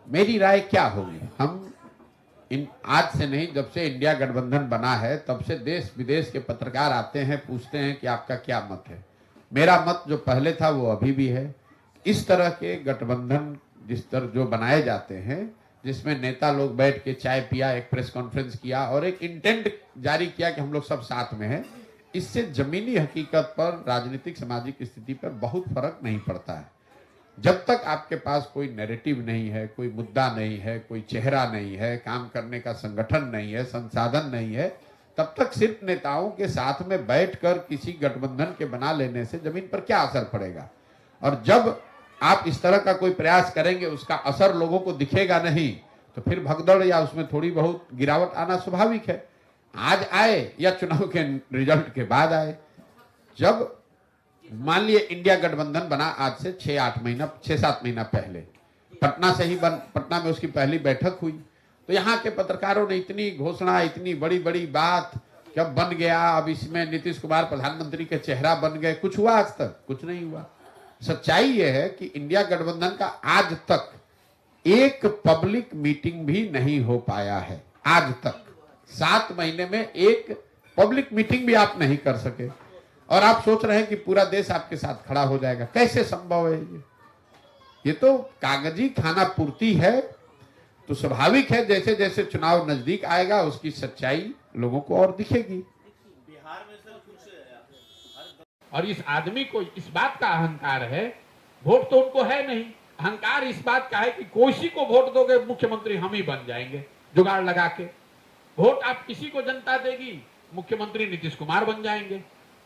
मेरी राय क्या होगी? हम आज से नहीं, जब से इंडिया गठबंधन बना है तब से देश विदेश के पत्रकार आते हैं, पूछते हैं कि आपका क्या मत है। मेरा मत जो पहले था वो अभी भी है। इस तरह के गठबंधन जिस तरह जो बनाए जाते हैं, जिसमें नेता लोग बैठ के चाय पिया, एक प्रेस कॉन्फ्रेंस किया और एक इंटेंट जारी किया कि हम लोग सब साथ में हैं, इससे जमीनी हकीकत पर, राजनीतिक सामाजिक स्थिति पर बहुत फर्क नहीं पड़ता है। जब तक आपके पास कोई नैरेटिव नहीं है, कोई मुद्दा नहीं है, कोई चेहरा नहीं है, काम करने का संगठन नहीं है, संसाधन नहीं है, तब तक सिर्फ नेताओं के साथ में बैठकर किसी गठबंधन के बना लेने से जमीन पर क्या असर पड़ेगा। और जब आप इस तरह का कोई प्रयास करेंगे, उसका असर लोगों को दिखेगा नहीं, तो फिर भगदड़ या उसमें थोड़ी बहुत गिरावट आना स्वाभाविक है। आज आए या चुनाव के रिजल्ट के बाद आए। जब मान लिए इंडिया गठबंधन बना आज से 6-7 महीना पहले, पटना में उसकी पहली बैठक हुई, तो यहाँ के पत्रकारों ने इतनी घोषणा, इतनी बड़ी बड़ी बात, कब बन गया, अब इसमें नीतीश कुमार प्रधानमंत्री के चेहरा बन गए, कुछ हुआ? आज तक कुछ नहीं हुआ। सच्चाई यह है कि इंडिया गठबंधन का आज तक एक पब्लिक मीटिंग भी नहीं हो पाया है। आज तक 7 महीने में एक पब्लिक मीटिंग भी आप नहीं कर सके, और आप सोच रहे हैं कि पूरा देश आपके साथ खड़ा हो जाएगा। कैसे संभव है ये तो कागजी खाना पूर्ति है। तो स्वाभाविक है जैसे जैसे चुनाव नजदीक आएगा उसकी सच्चाई लोगों को और दिखेगी। बिहार में सर कुछ और इस आदमी को इस बात का अहंकार है, वोट तो उनको है नहीं, अहंकार इस बात का है कि कोई को वोट दोगे मुख्यमंत्री हम ही बन जाएंगे, जुगाड़ लगा के। वोट आप किसी को जनता देगी, मुख्यमंत्री नीतीश कुमार बन जाएंगे।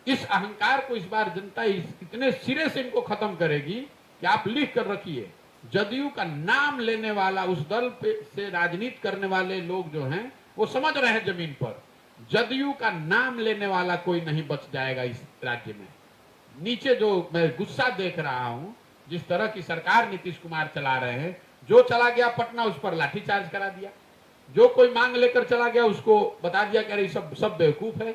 इस अहंकार को इस बार जनता इतने सिरे से इनको खत्म करेगी कि आप लिख कर रखिए, जदयू का नाम लेने वाला, उस दल पे से राजनीति करने वाले लोग जो हैं वो समझ रहे हैं जमीन पर, जदयू का नाम लेने वाला कोई नहीं बच जाएगा इस राज्य में। नीचे जो मैं गुस्सा देख रहा हूं, जिस तरह की सरकार नीतीश कुमार चला रहे हैं, जो चला गया पटना उस पर लाठीचार्ज करा दिया, जो कोई मांग लेकर चला गया उसको बता दिया कि अरे सब बेवकूफ है।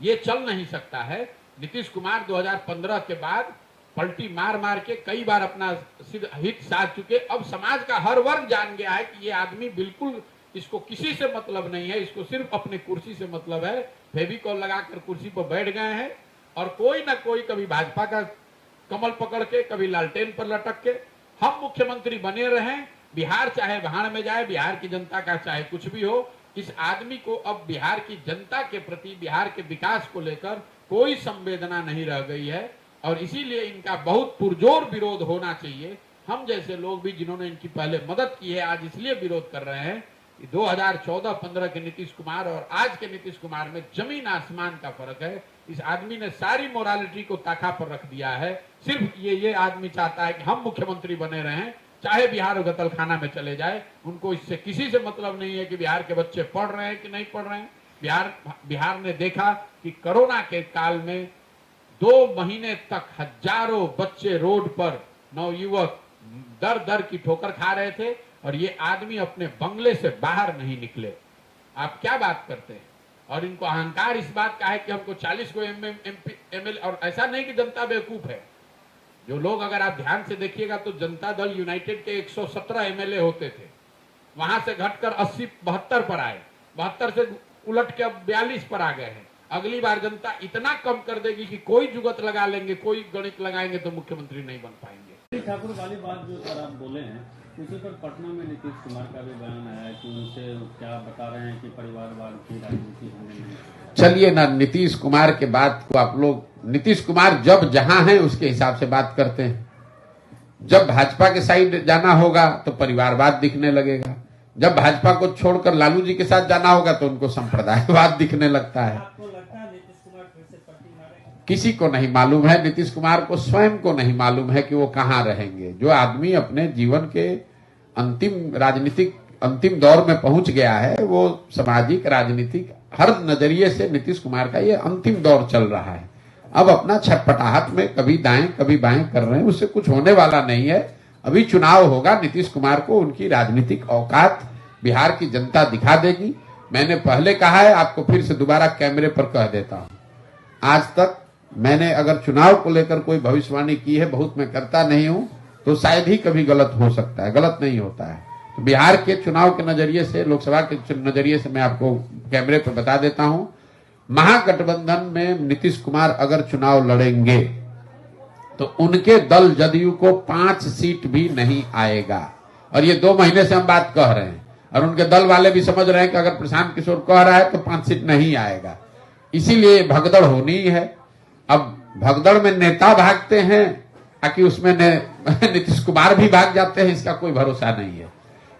ये चल नहीं सकता है। नीतीश कुमार 2015 के बाद पलटी मार मार के कई बार अपना हित साध चुके। अब समाज का हर वर्ग जान गया है कि ये आदमी बिल्कुल, इसको किसी से मतलब नहीं है, इसको सिर्फ अपने कुर्सी से मतलब है। फेविकॉल लगाकर कुर्सी पर बैठ गए हैं और कोई ना कोई, कभी भाजपा का कमल पकड़ के, कभी लालटेन पर लटक के हम मुख्यमंत्री बने रहें। बिहार चाहे भाड़ में जाए, बिहार की जनता का चाहे कुछ भी हो, इस आदमी को अब बिहार की जनता के प्रति, बिहार के विकास को लेकर कोई संवेदना नहीं रह गई है। और इसीलिए इनका बहुत पुरजोर विरोध होना चाहिए। हम जैसे लोग भी जिन्होंने इनकी पहले मदद की है, आज इसलिए विरोध कर रहे हैं कि 2014-15 के नीतीश कुमार और आज के नीतीश कुमार में जमीन आसमान का फर्क है। इस आदमी ने सारी मोरालिटी को ताका पर रख दिया है। सिर्फ ये आदमी चाहता है कि हम मुख्यमंत्री बने रहें, चाहे बिहार गतलखाना में चले जाए। उनको इससे किसी से मतलब नहीं है कि बिहार के बच्चे पढ़ रहे हैं कि नहीं पढ़ रहे हैं। बिहार ने देखा कि कोरोना के काल में 2 महीने तक हजारों बच्चे रोड पर, नवयुवक दर दर की ठोकर खा रहे थे और ये आदमी अपने बंगले से बाहर नहीं निकले। आप क्या बात करते हैं? और इनको अहंकार इस बात का है कि हमको 40 को एमएलए, और ऐसा नहीं कि जनता बेवकूफ है। जो लोग, अगर आप ध्यान से देखिएगा तो जनता दल यूनाइटेड के 117 एमएलए होते थे, वहां से घटकर 72 पर आए, 72 से उलट के अब 42 पर आ गए हैं। अगली बार जनता इतना कम कर देगी कि कोई जुगत लगा लेंगे, कोई गणित लगाएंगे तो मुख्यमंत्री नहीं बन पाएंगे। ठाकुर वाली बात जो सर आप बोले हैं, उसी पर पटना में नीतीश कुमार का भी बयान आया है कि उनसे क्या बता रहे हैं कि परिवारवाद की राजनीति होने नहीं। चलिए ना, नीतीश कुमार के बात को आप लोग, नीतीश कुमार जब जहां है उसके हिसाब से बात करते हैं। जब भाजपा के साइड जाना होगा तो परिवारवाद दिखने लगेगा, जब भाजपा को छोड़कर लालू जी के साथ जाना होगा तो उनको संप्रदायवाद दिखने लगता है। आपको लगता है नीतीश कुमार फिर से पलटी मारेंगे? किसी को नहीं मालूम है, नीतीश कुमार को स्वयं को नहीं मालूम है कि वो कहां रहेंगे। जो आदमी अपने जीवन के अंतिम दौर में पहुंच गया है, वो सामाजिक राजनीतिक हर नजरिए से नीतीश कुमार का ये अंतिम दौर चल रहा है। अब अपना छटपटाहट में कभी दाएं कभी बाएं कर रहे हैं, उससे कुछ होने वाला नहीं है। अभी चुनाव होगा, नीतीश कुमार को उनकी राजनीतिक औकात बिहार की जनता दिखा देगी। मैंने पहले कहा है, आपको फिर से दोबारा कैमरे पर कह देता हूं, आज तक मैंने अगर चुनाव को लेकर कोई भविष्यवाणी की है, बहुत मैं करता नहीं हूं, तो शायद ही कभी गलत हो सकता है, गलत नहीं होता है। तो बिहार के चुनाव के नजरिए से, लोकसभा के नजरिए से मैं आपको कैमरे पर बता देता हूं, महागठबंधन में नीतीश कुमार अगर चुनाव लड़ेंगे तो उनके दल जदयू को 5 सीट भी नहीं आएगा। और ये 2 महीने से हम बात कह रहे हैं, और उनके दल वाले भी समझ रहे हैं कि अगर प्रशांत किशोर कह रहा है तो 5 सीट नहीं आएगा। इसीलिए भगदड़ होनी है। अब भगदड़ में नेता भागते हैं ताकि उसमें नीतीश कुमार भी भाग जाते हैं, इसका कोई भरोसा नहीं है।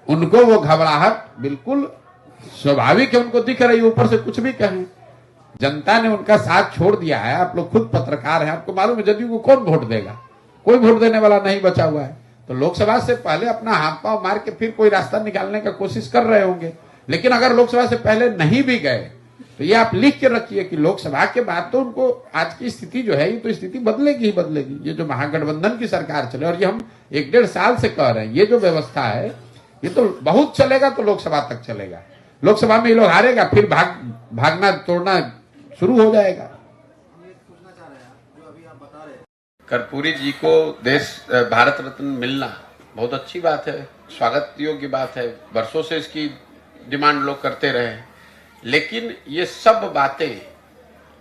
उनको वो घबराहट बिल्कुल स्वाभाविक है, उनको दिख रही है, ऊपर से कुछ भी कहें। जनता ने उनका साथ छोड़ दिया है। आप लोग खुद पत्रकार हैं, आपको मालूम है जदयू को कौन वोट देगा? कोई वोट देने वाला नहीं बचा हुआ है। तो लोकसभा से पहले अपना हाथ पांव मार के फिर कोई रास्ता निकालने का कोशिश कर रहे होंगे। लेकिन अगर लोकसभा से पहले नहीं भी गए तो ये आप लिख के रखिए कि लोकसभा के बाद तो उनको आज की स्थिति जो है, ये तो स्थिति बदलेगी ही बदलेगी। ये जो महागठबंधन की सरकार चले, और ये हम 1-1.5 साल से कह रहे हैं, ये जो व्यवस्था है ये तो बहुत चलेगा तो लोकसभा तक चलेगा। लोकसभा में ये लोग हारेगा, फिर भागना तोड़ना शुरू हो जाएगा। कर्पूरी जी को भारत रत्न मिलना बहुत अच्छी बात है, स्वागत योग्य बात है। वर्षों से इसकी डिमांड लोग करते रहे, लेकिन ये सब बातें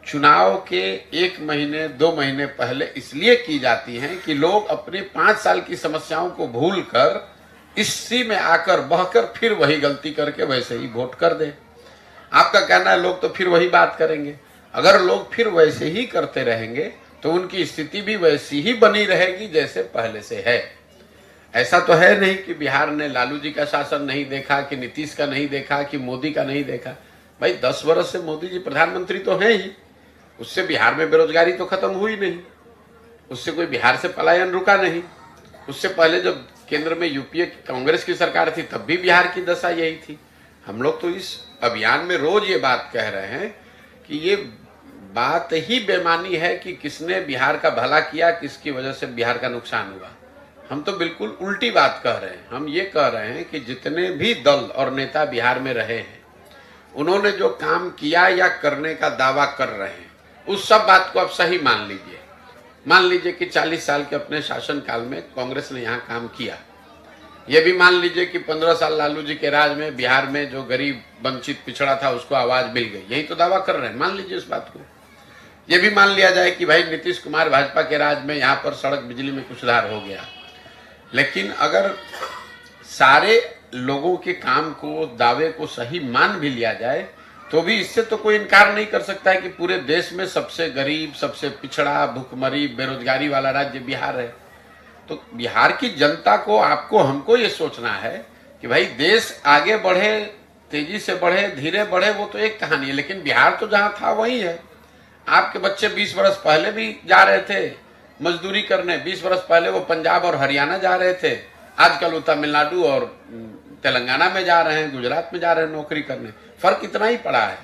चुनाव के 1 महीने 2 महीने पहले इसलिए की जाती हैं कि लोग अपने 5 साल की समस्याओं को भूलकर इसी में आकर बहकर फिर वही गलती करके वैसे ही वोट कर दें। आपका कहना है लोग तो फिर वही बात करेंगे। अगर लोग फिर वैसे ही करते रहेंगे तो उनकी स्थिति भी वैसी ही बनी रहेगी जैसे पहले से है। ऐसा तो है नहीं कि बिहार ने लालू जी का शासन नहीं देखा, कि नीतीश का नहीं देखा, कि मोदी का नहीं देखा। भाई 10 वर्ष से मोदी जी प्रधानमंत्री तो हैं ही, उससे बिहार में बेरोजगारी तो खत्म हुई नहीं, उससे कोई बिहार से पलायन रुका नहीं। उससे पहले जब केंद्र में यूपीए कांग्रेस की सरकार थी तब भी बिहार की दशा यही थी। हम लोग तो इस अभियान में रोज ये बात कह रहे हैं कि ये बात ही बेमानी है कि किसने बिहार का भला किया, किसकी वजह से बिहार का नुकसान हुआ। हम तो बिल्कुल उल्टी बात कह रहे हैं। हम ये कह रहे हैं कि जितने भी दल और नेता बिहार में रहे हैं, उन्होंने जो काम किया या करने का दावा कर रहे हैं, उस सब बात को आप सही मान लीजिए। मान लीजिए कि 40 साल के अपने शासनकाल में कांग्रेस ने यहाँ काम किया। ये भी मान लीजिए कि 15 साल लालू जी के राज में बिहार में जो गरीब वंचित पिछड़ा था उसको आवाज मिल गई। यही तो दावा कर रहे हैं, मान लीजिए इस बात को। ये भी मान लिया जाए कि भाई नीतीश कुमार भाजपा के राज में यहाँ पर सड़क बिजली में कुछ सुधार हो गया। लेकिन अगर सारे लोगों के काम को, दावे को सही मान भी लिया जाए तो भी इससे तो कोई इनकार नहीं कर सकता है कि पूरे देश में सबसे गरीब, सबसे पिछड़ा, भुखमरी, बेरोजगारी वाला राज्य बिहार है। तो बिहार की जनता को, आपको, हमको ये सोचना है कि भाई देश आगे बढ़े, तेजी से बढ़े, धीरे बढ़े, वो तो एक कहानी है, लेकिन बिहार तो जहां था वही है। आपके बच्चे 20 वर्ष पहले भी जा रहे थे मजदूरी करने, 20 वर्ष पहले वो पंजाब और हरियाणा जा रहे थे, आजकल वो तमिलनाडु और तेलंगाना में जा रहे हैं, गुजरात में जा रहे हैं नौकरी करने। फर्क इतना ही पड़ा है।